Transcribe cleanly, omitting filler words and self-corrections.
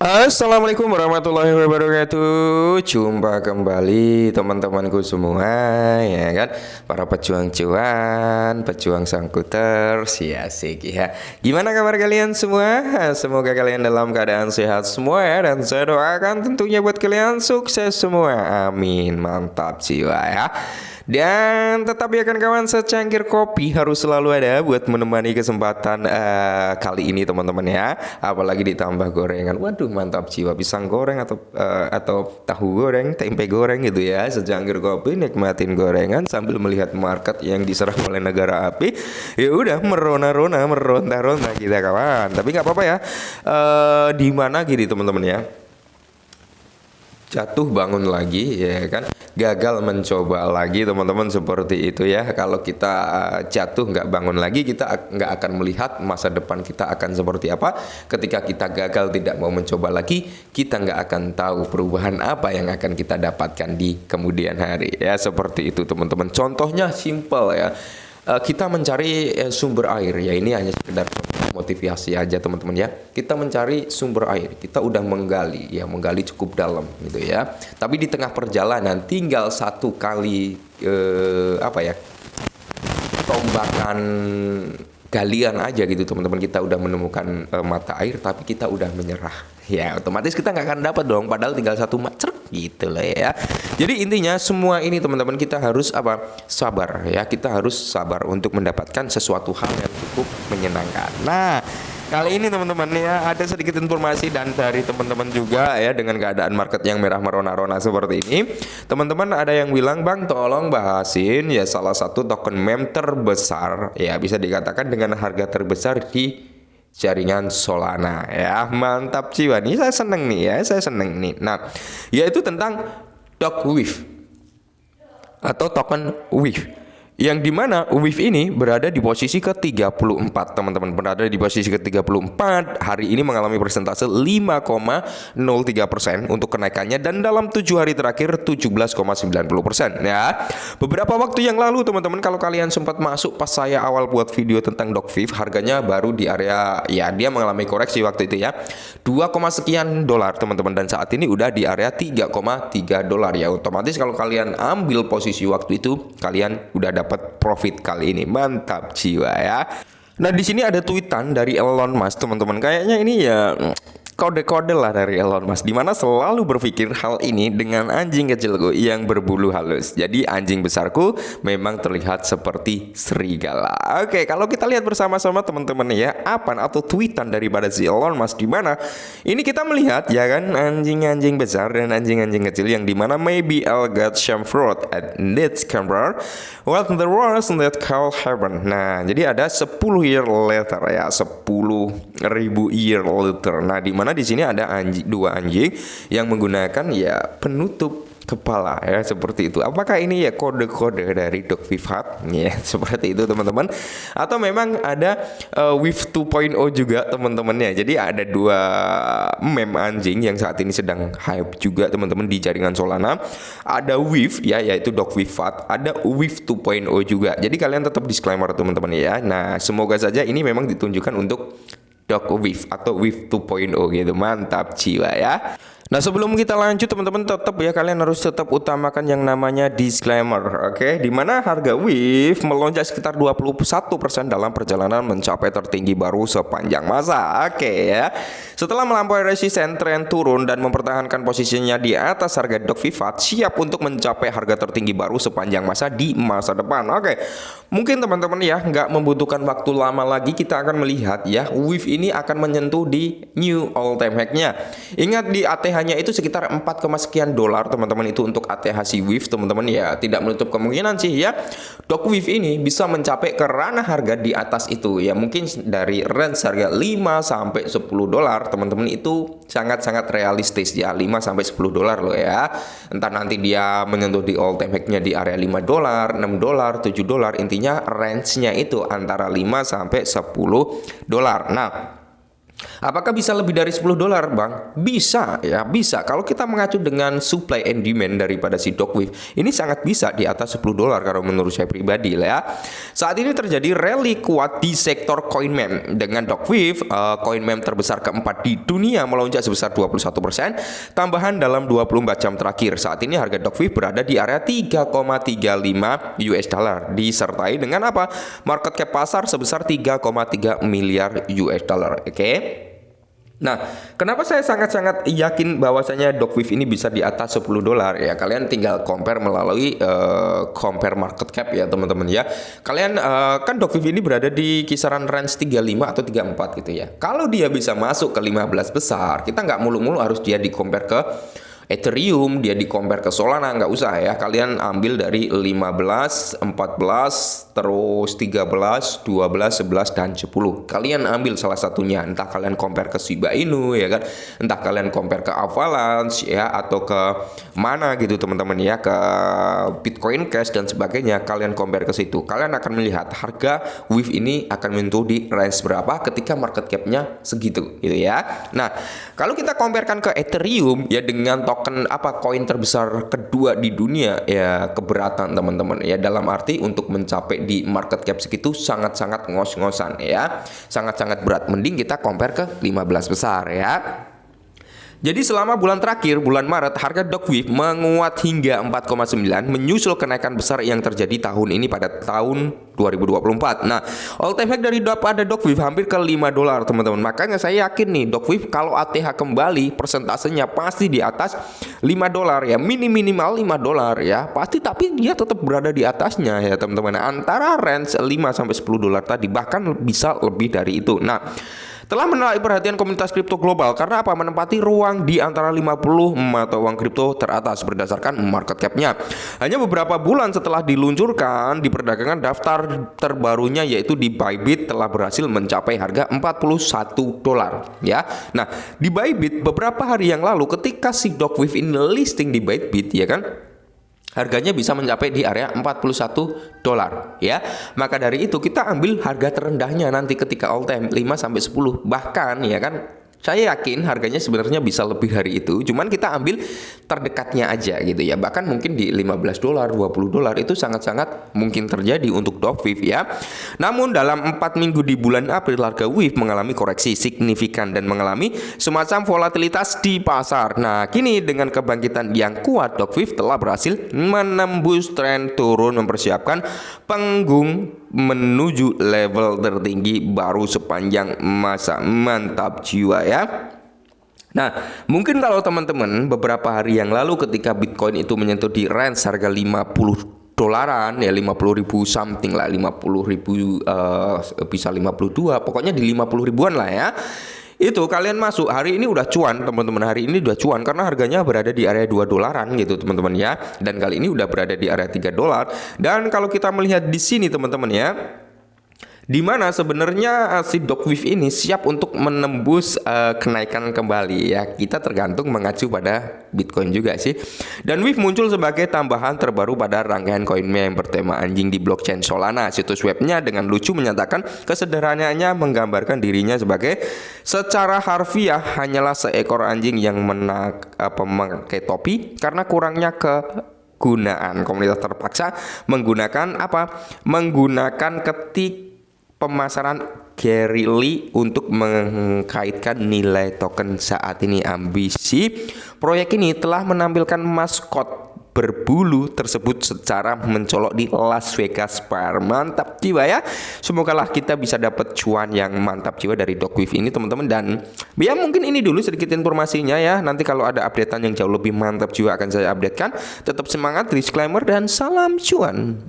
Assalamualaikum warahmatullahi wabarakatuh. Jumpa kembali teman-temanku semua, ya kan? Para pejuang cuan, pejuang sangkuter, si asik ya. Gimana kabar kalian semua? Semoga kalian dalam keadaan sehat semua ya. Dan saya doakan tentunya buat kalian sukses semua. Amin. Mantap jiwa ya. Dan tetap ya kan kawan, secangkir kopi harus selalu ada buat menemani kesempatan kali ini teman-teman ya. Apalagi ditambah gorengan. Waduh mantap jiwa, pisang goreng atau tahu goreng, tempe goreng gitu ya. Secangkir kopi nikmatin gorengan sambil melihat market yang diserang oleh negara api. Ya udah merona-rona, meronta-ronta kita kawan. Tapi nggak apa-apa ya. Di mana gini teman-teman ya. Jatuh bangun lagi ya kan, gagal mencoba lagi teman-teman, seperti itu ya. Kalau kita jatuh nggak bangun lagi, kita nggak akan melihat masa depan kita akan seperti apa. Ketika kita gagal tidak mau mencoba lagi, kita nggak akan tahu perubahan apa yang akan kita dapatkan di kemudian hari ya. Seperti itu teman-teman. Contohnya simple ya. Kita mencari sumber air ya, ini hanya sekedar motivasi aja teman-teman ya. Kita mencari sumber air, kita udah menggali ya, menggali cukup dalam gitu ya. Tapi di tengah perjalanan tinggal satu kali tombakan galian aja gitu teman-teman, kita udah menemukan mata air tapi kita udah menyerah ya, otomatis kita nggak akan dapat dong, padahal tinggal satu macet gitu lah ya. Jadi intinya semua ini teman-teman, kita harus sabar ya, kita harus sabar untuk mendapatkan sesuatu hal yang cukup menyenangkan. Nah kali ini teman-teman ya, ada sedikit informasi dan dari teman-teman juga ya, dengan keadaan market yang merah merona-rona seperti ini. Teman-teman ada yang bilang, "Bang, tolong bahasin ya salah satu token meme terbesar ya, bisa dikatakan dengan harga terbesar di jaringan Solana." Ya, mantap jiwa nih, saya seneng nih ya, saya seneng nih. Nah, yaitu tentang DogWiff atau token WIF, yang dimana WIF ini berada di posisi ke-34 teman-teman, berada di posisi ke-34. Hari ini mengalami persentase 5,03% untuk kenaikannya, dan dalam 7 hari terakhir 17,90% ya. Beberapa waktu yang lalu teman-teman, kalau kalian sempat masuk pas saya awal buat video tentang DogWiff, harganya baru di area ya, dia mengalami koreksi waktu itu ya, 2, sekian dolar teman-teman, dan saat ini udah di area 3,3 dolar ya. Otomatis kalau kalian ambil posisi waktu itu, kalian udah dapat profit kali ini. Mantap jiwa ya. Nah di sini ada tweetan dari Elon Musk teman-teman. Kayaknya ini ya kode-kode lah dari Elon Musk, dimana selalu berpikir hal ini dengan anjing kecilku yang berbulu halus. Jadi anjing besarku memang terlihat seperti serigala. Oke, kalau kita lihat bersama-sama teman-teman ya, apa atau tweetan daripada si Elon Musk, dimana ini kita melihat ya kan, anjing-anjing besar dan anjing-anjing kecil, yang dimana maybe I'll get some fruit at this camera what the world that call heaven. Nah jadi ada 10 year later ya, 10.000 year later. Nah dimana di sini ada dua anjing yang menggunakan ya penutup kepala ya, seperti itu. Apakah ini ya kode-kode dari DogWiff ya, seperti itu teman-teman, atau memang ada WIF 2.0 juga teman-teman ya. Jadi ada dua meme anjing yang saat ini sedang hype juga teman-teman di jaringan Solana. Ada WIF ya, yaitu DogWiff, ada WIF 2.0 juga. Jadi kalian tetap disclaimer teman-teman ya. Nah semoga saja ini memang ditunjukkan untuk DogWiff atau WIF 2.0 gitu. Mantap jiwa ya. Nah sebelum kita lanjut teman-teman, tetap ya kalian harus tetap utamakan yang namanya disclaimer, oke? Dimana harga WIF melonjak sekitar 21% dalam perjalanan mencapai tertinggi baru sepanjang masa, oke ya. Setelah melampaui resisten, tren turun dan mempertahankan posisinya di atas, harga DogWiff siap untuk mencapai harga tertinggi baru sepanjang masa di masa depan, oke? Mungkin teman-teman ya nggak membutuhkan waktu lama lagi, kita akan melihat ya WIF ini akan menyentuh di new all time high-nya. Ingat di ATH-nya itu sekitar 4, sekian dolar teman-teman, itu untuk ATH si WIF teman-teman ya. Tidak menutup kemungkinan sih ya DogWiff ini bisa mencapai ke ranah harga di atas itu ya, mungkin dari range harga 5 sampai 10 dolar teman-teman, itu sangat-sangat realistis ya, 5 sampai 10 dolar loh ya. Entar nanti dia menyentuh di all time high-nya di area 5 dolar, 6 dolar, 7 dolar, intinya range-nya itu antara 5 sampai 10 dolar. Nah Apakah bisa lebih dari 10 dolar, Bang? Bisa, ya, bisa. Kalau kita mengacu dengan supply and demand daripada si Dogwiffe, ini sangat bisa di atas 10 dolar kalau menurut saya pribadi lah ya. Saat ini terjadi rally kuat di sektor coin meme dengan Dogwiffe, coin meme terbesar keempat di dunia melonjak sebesar 21%, tambahan dalam 24 jam terakhir. Saat ini harga Dogwiffe berada di area 3,35 US dollar, disertai dengan apa? Market cap pasar sebesar 3,3 miliar US dollar. Oke. Nah, kenapa saya sangat-sangat yakin bahwasanya Dogwiffe ini bisa di atas 10 dolar ya? Kalian tinggal compare melalui compare market cap ya, teman-teman ya. Kalian kan Dogwiffe ini berada di kisaran range 35 atau 34 gitu ya. Kalau dia bisa masuk ke 15 besar, kita nggak mulu-mulu harus dia di compare ke Ethereum, dia di compare ke Solana, nggak usah ya. Kalian ambil dari 15, 14, terus 13, 12, 11 dan 10. Kalian ambil salah satunya, entah kalian compare ke Shiba Inu ya kan, entah kalian compare ke Avalanche ya, atau ke mana gitu teman-teman ya, ke Bitcoin Cash dan sebagainya. Kalian compare ke situ, kalian akan melihat harga WIF ini akan menyentuh di range berapa ketika market cap-nya segitu gitu ya. Nah, kalau kita comparekan ke Ethereum ya, dengan token koin terbesar kedua di dunia ya, keberatan teman-teman ya, dalam arti untuk mencapai di market cap segitu sangat-sangat ngos-ngosan ya, sangat-sangat berat. Mending kita compare ke 15 besar ya. Jadi selama bulan terakhir, bulan Maret, harga Dogwiffe menguat hingga 4,9, menyusul kenaikan besar yang terjadi tahun ini pada tahun 2024. Nah, all time high dari Dogwiffe hampir ke 5 dolar, teman-teman. Makanya saya yakin nih, Dogwiffe kalau ATH kembali, persentasenya pasti di atas 5 dolar ya, minimal 5 dolar ya. Pasti, tapi dia tetap berada di atasnya ya, teman-teman. Antara range 5 sampai 10 dolar tadi, bahkan bisa lebih dari itu. Nah, telah menarik perhatian komunitas kripto global karena apa? Menempati ruang di antara 50 mata uang kripto teratas berdasarkan market cap-nya. Hanya beberapa bulan setelah diluncurkan di perdagangan, daftar terbarunya yaitu di Bybit telah berhasil mencapai harga 41 dolar ya. Nah, di Bybit beberapa hari yang lalu ketika si Dogwiffe ini listing di Bybit ya kan, harganya bisa mencapai di area 41 dolar ya. Maka dari itu kita ambil harga terendahnya nanti ketika all time 5 sampai 10. Bahkan ya kan, saya yakin harganya sebenarnya bisa lebih dari itu. Cuman kita ambil terdekatnya aja gitu ya. Bahkan mungkin di 15 dolar, 20 dolar itu sangat-sangat mungkin terjadi untuk Dogwiffe ya. Namun dalam 4 minggu di bulan April, harga WIF mengalami koreksi signifikan dan mengalami semacam volatilitas di pasar. Nah, kini dengan kebangkitan yang kuat, Dogwiffe telah berhasil menembus tren turun, mempersiapkan panggung menuju level tertinggi baru sepanjang masa. Mantap jiwa ya. Nah, mungkin kalau teman-teman beberapa hari yang lalu ketika Bitcoin itu menyentuh di range harga 50 dolaran ya, 50.000 something lah, 50.000 bisa 52, pokoknya di 50 ribuan lah ya. Itu kalian masuk hari ini udah cuan, teman-teman. Hari ini udah cuan karena harganya berada di area 2 dolaran gitu, teman-teman ya. Dan kali ini udah berada di area 3 dolar. Dan kalau kita melihat di sini, teman-teman ya, di mana sebenarnya si Dogwiffe ini siap untuk menembus kenaikan kembali ya. Kita tergantung mengacu pada Bitcoin juga sih. Dan WIF muncul sebagai tambahan terbaru pada rangkaian koin meme bertema anjing di blockchain Solana. Situs webnya dengan lucu menyatakan kesederhanaannya menggambarkan dirinya sebagai secara harfiah hanyalah seekor anjing yang memakai topi karena kurangnya kegunaan. Komunitas terpaksa menggunakan menggunakan ketik pemasaran Gary Lee untuk mengkaitkan nilai token saat ini. Ambisi proyek ini telah menampilkan maskot berbulu tersebut secara mencolok di Las Vegas Bar. Mantap jiwa ya. Semogalah kita bisa dapat cuan yang mantap jiwa dari Dogwiffe ini, teman-teman. Dan ya mungkin ini dulu sedikit informasinya ya. Nanti kalau ada updatean yang jauh lebih mantap jiwa akan saya updatekan. Tetap semangat, disclaimer, dan salam cuan.